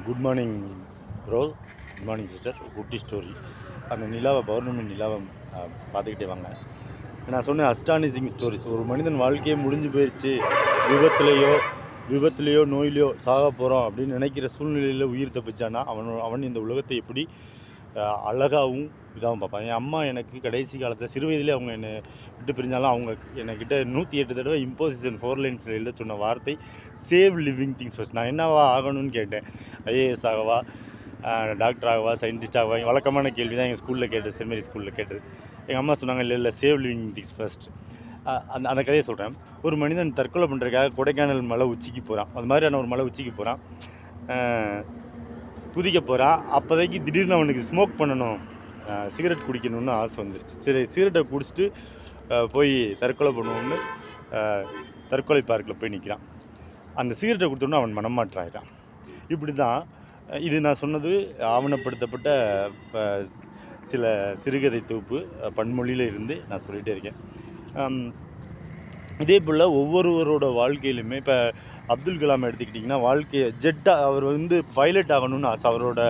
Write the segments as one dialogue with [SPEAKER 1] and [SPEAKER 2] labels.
[SPEAKER 1] Good morning bro. Good morning sister. குட்டி story. அந்த நிலாவை, பௌர்ணமி நிலாவை பார்த்துக்கிட்டே வாங்க. நான் சொன்னேன் அஸ்டானிசிங் ஸ்டோரிஸ். ஒரு மனிதன் வாழ்க்கையே முடிஞ்சு போயிடுச்சு, விபத்துலேயோ நோயிலையோ சாக போகிறோம் அப்படின்னு நினைக்கிற சூழ்நிலையில் உயிர் தப்பிச்சானா அவன் இந்த உலகத்தை எப்படி அழகாகவும் இதாகவும் பார்ப்பான். என் அம்மா எனக்கு கடைசி காலத்தில் சிறு வயதிலே அவங்க என்னை விட்டு பிரிஞ்சாலும் அவங்க என்கிட்ட 108 தடவை இம்போசிஷன் 4 லைன்ஸில் எழுத சொன்ன வார்த்தை சேவ் லிவிங் திங்ஸ் ஃபஸ்ட். நான் என்னவா ஆகணும்னு கேட்டேன். ஐஏஎஸ் ஆகவா, டாக்டர் ஆகவா, சயின்டிஸ்ட் ஆகவா? வழக்கமான கேள்வி தான் எங்கள் ஸ்கூலில் கேட்டது, சென்ட் மேரி ஸ்கூலில் கேட்டது. எங்கள் அம்மா சொன்னாங்க, இல்லை சேவ் லிவிங் திங்ஸ் ஃபஸ்ட். அந்த கதையை சொல்கிறேன். ஒரு மனிதன் தற்கொலை பண்ணுறதுக்காக கொடைக்கானல் மலை உச்சிக்கு போகிறான். அது மாதிரியான ஒரு மலை உச்சிக்கு போகிறான், குதிக்க போகிறான். அப்போதைக்கு திடீர்னு அவனுக்கு ஸ்மோக் பண்ணணும், சிகரெட் குடிக்கணும்னு ஆசை வந்துருச்சு. சரி, சிகரெட்டை குடிச்சிட்டு போய் தற்கொலை பண்ணுவோம்னு தற்கொலை பார்க்கில் போய் நிற்கிறான். அந்த சிகரெட்டை கொடுத்தோன்னா அவன் மனமாற்றாயிட்டான். இப்படி தான் இது நான் சொன்னது ஆவணப்படுத்தப்பட்ட சில சிறுகதை தொகுப்பு பன்மொழியில் இருந்து நான் சொல்லிகிட்டே இருக்கேன். இதே போல் ஒவ்வொருவரோட வாழ்க்கையிலுமே இப்போ அப்துல் கலாம் எடுத்துக்கிட்டிங்கன்னா வாழ்க்கையை அவர் வந்து பைலட் ஆகணும்னு ஆசை. அவரோட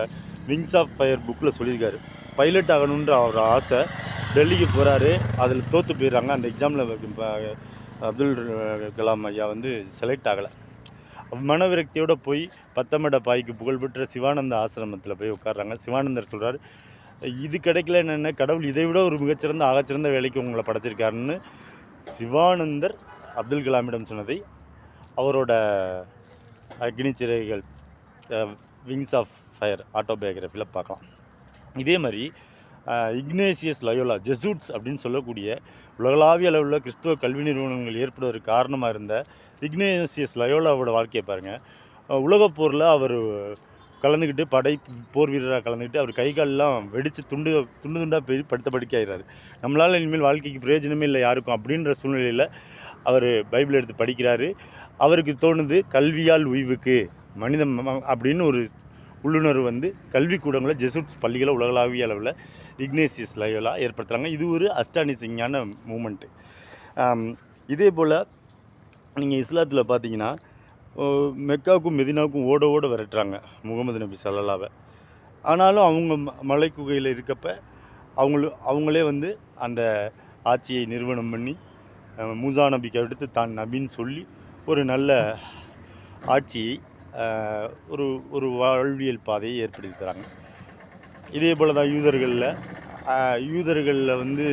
[SPEAKER 1] விங்ஸ் ஆஃப் ஃபயர் புக்கில் சொல்லியிருக்காரு. பைலட் ஆகணுன்ற அவர் ஆசை. டெல்லிக்கு போகிறாரு, அதில் தோற்று போயிடுறாங்க. அந்த எக்ஸாமில் அப்துல் கலாம் ஐயா வந்து செலக்ட் ஆகலை. மன விரக்தியோடு போய் பத்தமட பாய்க்கு புகழ்பெற்ற சிவானந்த ஆசிரமத்தில் போய் உட்காடுறாங்க. சிவானந்தர் சொல்கிறார், இது கிடைக்கல என்ன, கடவுள் இதை விட ஒரு மிகச்சிறந்த ஆகச்சிறந்த வேலைக்கு உங்களை படைச்சிருக்காருன்னு சிவானந்தர் அப்துல் கலாமிடம் சொன்னதை அவரோட அக்னிச்சிறைகள் விங்ஸ் ஆஃப் ஃபயர் ஆட்டோபயோகிராஃபியில் பார்க்கலாம். இதே மாதிரி இக்னேசியஸ் லயோலா, ஜெசூட்ஸ் அப்படின்னு சொல்லக்கூடிய உலகளாவிய அளவில் கிறிஸ்துவ கல்வி நிறுவனங்கள் ஏற்படுவதற்கு காரணமாக இருந்த இக்னேசியஸ் லயோலாவோட வாழ்க்கையை பாருங்கள். உலகப் போரில் அவர் கலந்துக்கிட்டு, போர் வீரராக கலந்துக்கிட்டு, அவர் கை காலெலாம் வெடித்து துண்டு துண்டாக போய் படுத்த படுக்கையாகிறார். நம்மளால் இனிமேல் வாழ்க்கைக்கு பிரயோஜனமே இல்லை யாருக்கும் அப்படின்ற சூழ்நிலையில் அவர் பைபிள் எடுத்து படிக்கிறாரு. அவருக்கு தோணுது கல்வியால் உய்வுக்கு மனிதம் அப்படின்னு ஒரு உள்ளுணர்வு வந்து கல்விக்கூடங்களில் ஜெசூட்ஸ் பள்ளிகளை உலகளாவிய அளவில் இக்னேசியஸ் லயோலா ஏற்படுத்துகிறாங்க. இது ஒரு அஸ்டானிசிங்கான மூமெண்ட்டு. இதே போல் நீங்கள் இஸ்லாத்தில் பார்த்தீங்கன்னா மெக்காவுக்கும் மெதினாவுக்கும் ஓட விரட்டுறாங்க முகமது நபி ஸல்லல்லாஹு. ஆனாலும் அவங்க மலைக்குகையில் இருக்கப்ப அவங்களே வந்து அந்த ஆட்சியை நிறுவனம் பண்ணி மூசா நபிக்கு அடுத்து தான் நபின்னு சொல்லி ஒரு நல்ல ஆட்சியை, ஒரு வாழ்வியல் பாதையை ஏற்படுத்தி தராங்க. இதே போல் தான் யூதர்களில் வந்து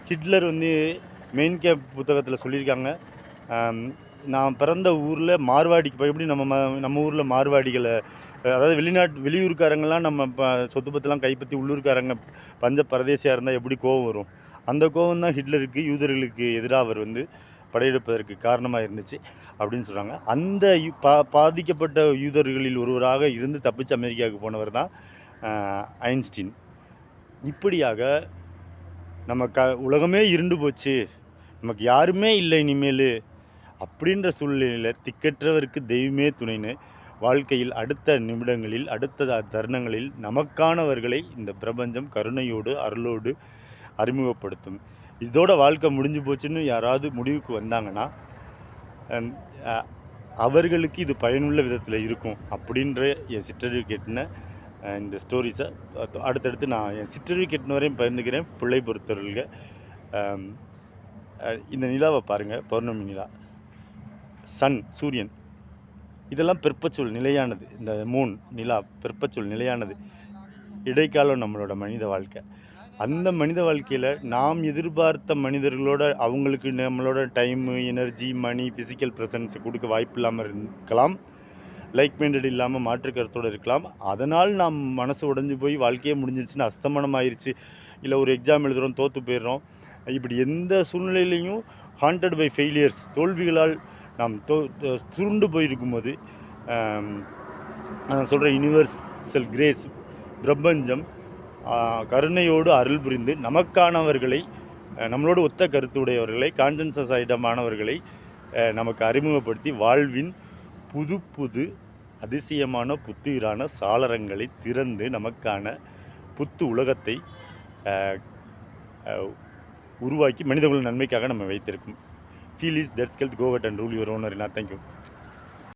[SPEAKER 1] ஹிட்லர் வந்து மெயின் கேப் புத்தகத்தில் சொல்லியிருக்காங்க, நான் பிறந்த ஊரில் மார்வாடிக்கு எப்படி நம்ம ஊரில் மார்வாடிகளை, அதாவது வெளியூருக்காரங்கெல்லாம் நம்ம சொத்து பத்தெல்லாம் கைப்பற்றி உள்ளூர்காரங்க பஞ்ச பரதேசியாக இருந்தால் எப்படி கோபம் வரும், அந்த கோபம் தான் ஹிட்லருக்கு யூதர்களுக்கு எதிராக அவர் வந்து படையெடுப்பதற்கு காரணமாக இருந்துச்சு அப்படின்னு சொல்கிறாங்க. அந்த பாதிக்கப்பட்ட யூதர்களில் ஒருவராக இருந்து தப்பிச்சு அமெரிக்காவுக்கு போனவர் தான் ஐன்ஸ்டீன். இப்படியாக நம்ம உலகமே இருண்டு போச்சு, நமக்கு யாருமே இல்லை இனிமேல் அப்படின்ற சூழ்நிலையில் திக்கற்றவருக்கு தெய்வமே துணைன்னு வாழ்க்கையில் அடுத்த நிமிடங்களில், அடுத்த தருணங்களில் நமக்கானவர்களை இந்த பிரபஞ்சம் கருணையோடு அருளோடு அறிமுகப்படுத்தும். இதோட வாழ்க்கை முடிஞ்சு போச்சுன்னு யாராவது முடிவுக்கு வந்தாங்கன்னா அவர்களுக்கு இது பயனுள்ள விதத்தில் இருக்கும் அப்படின்ற என் சிற்றறிவு கேட்டின இந்த ஸ்டோரிஸை அடுத்தடுத்து நான் என் சிற்றறிவு கேட்டின வரையும் பகிர்ந்துக்கிறேன். பிள்ளை பொறுத்தவர்களுக்கு இந்த நிலாவை பாருங்கள், பௌர்ணமி நிலா, சன், சூரியன், இதெல்லாம் பெர்பச்சுவல் நிலையானது. இந்த மூன், நிலா பெர்பச்சுவல் நிலையானது. இடைக்காலம் நம்மளோட மனித வாழ்க்கை. அந்த மனித வாழ்க்கையில் நாம் எதிர்பார்த்த மனிதர்களோட அவங்களுக்கு நம்மளோட டைமு, எனர்ஜி, மணி, ஃபிசிக்கல் ப்ரெசன்ஸை கொடுக்க வாய்ப்பு இல்லாமல் இருக்கலாம். லைக் மைண்டட் இல்லாமல் மாற்று கருத்தோடு இருக்கலாம். அதனால் நாம் மனசு உடைஞ்சு போய் வாழ்க்கையே முடிஞ்சிருச்சுன்னு அஸ்தமனம் ஆயிடுச்சு, இல்லை ஒரு எக்ஸாம் எழுதுகிறோம் தோற்று போயிடுறோம். இப்படி எந்த சூழ்நிலையிலையும் ஹாண்டட் பை ஃபெயிலியர்ஸ், தோல்விகளால் நாம் சுருண்டு போயிருக்கும்போது நான் சொல்கிற யூனிவர்சல் கிரேஸ், பிரபஞ்சம் கருணையோடு அருள் புரிந்து நமக்கானவர்களை, நம்மளோட ஒத்த கருத்துடையவர்களை, கான்சன்சஸ் ஐட்டமானவர்களை நமக்கு அறிமுகப்படுத்தி வாழ்வின் புது புது அதிசயமான புத்துயிரான சாளரங்களை திறந்து நமக்கான புத்து உலகத்தை உருவாக்கி மனிதர்கள் நன்மைக்காக நம்ம வைத்திருக்கும். Feel is that's health, go at and rule your owner. Thank you.